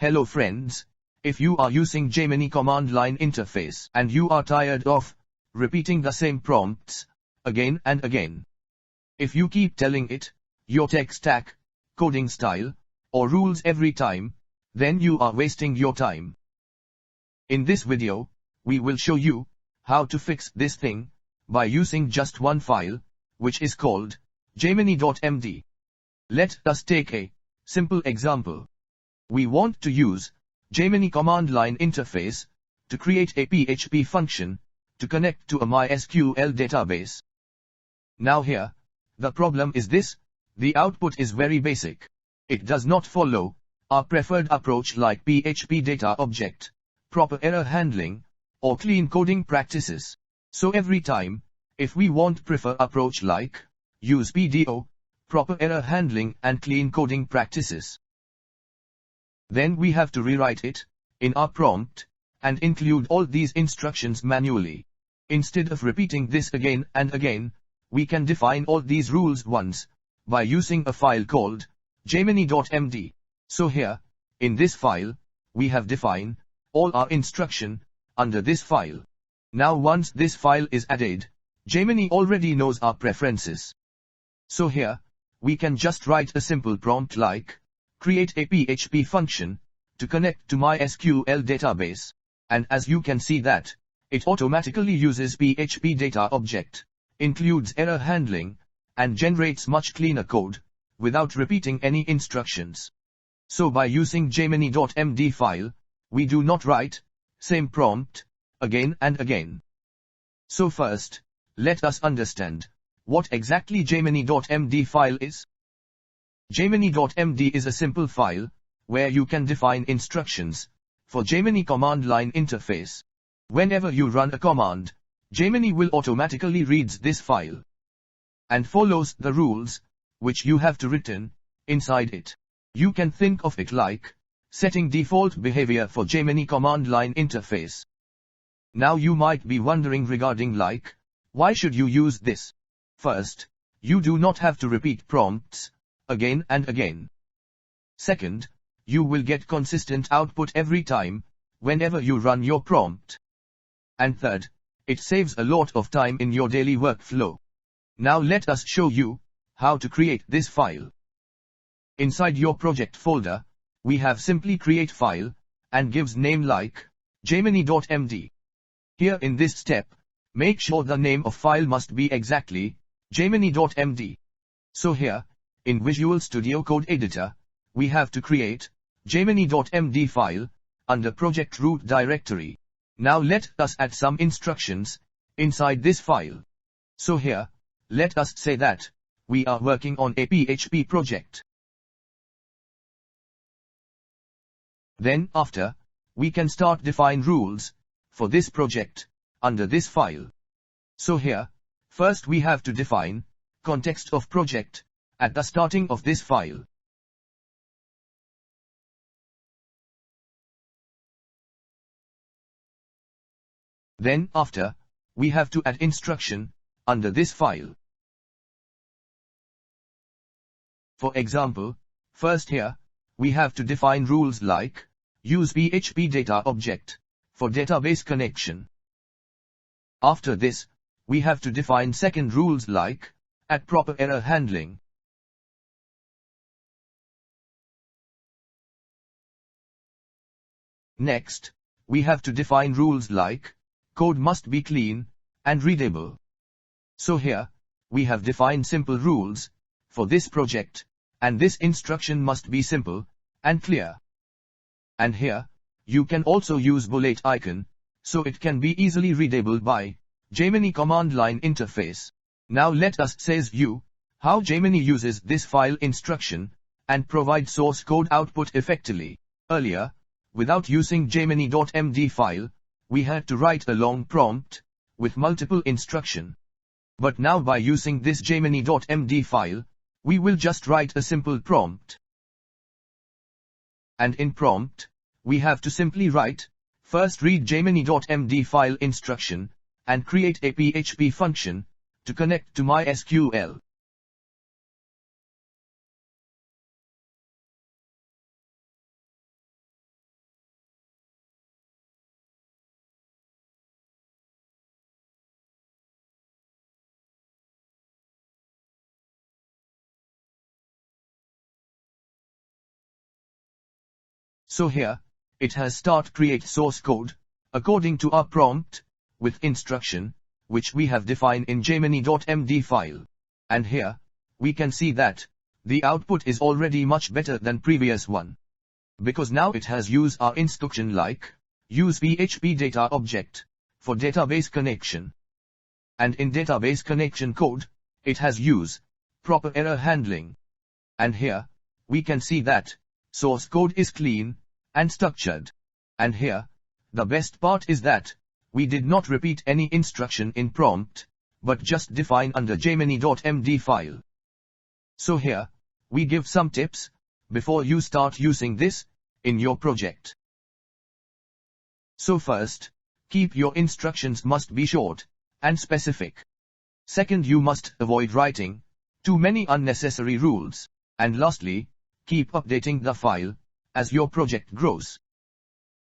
Hello friends, if you are using Gemini command line interface and you are tired of repeating the same prompts again and again. If you keep telling it your tech stack, coding style, or rules every time, then you are wasting your time. In this video, we will show you how to fix this thing by using just one file, which is called Jiny.md. Let us take a simple example. We want to use Gemini command line interface to create a PHP function to connect to a MySQL database. Now here, the problem is this: the output is very basic. It does not follow our preferred approach like PHP data object, proper error handling, or clean coding practices. So every time, if we want prefer approach like use PDO, proper error handling and clean coding practices, then we have to rewrite it in our prompt and include all these instructions manually. Instead of repeating this again and again, we can define all these rules once by using a file called Jiny.md. So here, in this file, we have defined all our instruction under this file. Now once this file is added, Gemini already knows our preferences. So here, we can just write a simple prompt like create a PHP function to connect to MySQL database, and as you can see that it automatically uses PHP data object, includes error handling, and generates much cleaner code without repeating any instructions. So by using Jiny.md file, we do not write same prompt again and again. So first, let us understand what exactly Jiny.md file is. Jiny.md is a simple file where you can define instructions for Gemini command line interface. Whenever you run a command, Gemini will automatically reads this file and follows the rules which you have to written inside it. You can think of it like setting default behavior for Gemini command line interface. Now you might be wondering regarding like, why should you use this? First, you do not have to repeat prompts again and again. Second, you will get consistent output every time whenever you run your prompt. And third, it saves a lot of time in your daily workflow. Now let us show you how to create this file. Inside your project folder, we have simply create file and gives name like Jiny.md. Here in this step, make sure the name of file must be exactly Jiny.md. So here, in Visual Studio Code Editor, we have to create Jiny.md file under project root directory. Now let us add some instructions inside this file. So here, let us say that we are working on a PHP project. Then after, we can start define rules for this project under this file. So here, first we have to define context of project at the starting of this file. Then after, we have to add instruction under this file. For example, first here, we have to define rules like use PHP data object for database connection. After this, we have to define second rules like add proper error handling. Next, we have to define rules like code must be clean and readable. So here, we have defined simple rules for this project, and this instruction must be simple and clear. And here, you can also use bullet icon, so it can be easily readable by Gemini command line interface. Now let us says you how Gemini uses this file instruction and provide source code output effectively. Earlier, without using Jiny.md file, we had to write a long prompt with multiple instruction. But now by using this Jiny.md file, we will just write a simple prompt. And in prompt, we have to simply write, first read Jiny.md file instruction, and create a PHP function to connect to MySQL. So here, it has start create source code, according to our prompt, with instruction, which we have defined in Gemini.md file. And here, we can see that, the output is already much better than previous one. Because now it has used our instruction like, use PHP data object, for database connection. And in database connection code, it has used, proper error handling. And here, we can see that, source code is clean, and structured. And here, the best part is that, we did not repeat any instruction in prompt, but just define under Gemini.md file. So here, we give some tips, before you start using this, in your project. So first, keep your instructions must be short, and specific. Second, you must avoid writing, too many unnecessary rules. And lastly, keep updating the file, as your project grows.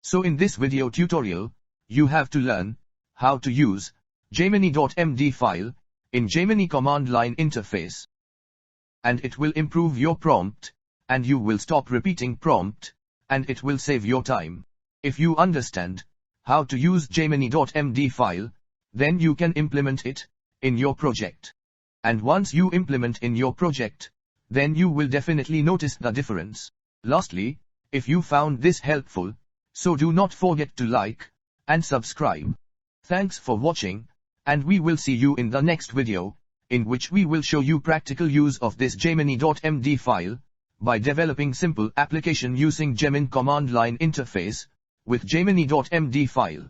So in this video tutorial, you have to learn, how to use, Gemini.md file, in Gemini command line interface. And it will improve your prompt, and you will stop repeating prompt, and it will save your time. If you understand, how to use Gemini.md file, then you can implement it, in your project. And once you implement in your project, then you will definitely notice the difference. Lastly, if you found this helpful, so do not forget to like, and subscribe. Thanks for watching, and we will see you in the next video, in which we will show you practical use of this Gemini.md file, by developing simple application using Gemini command line interface, with Gemini.md file.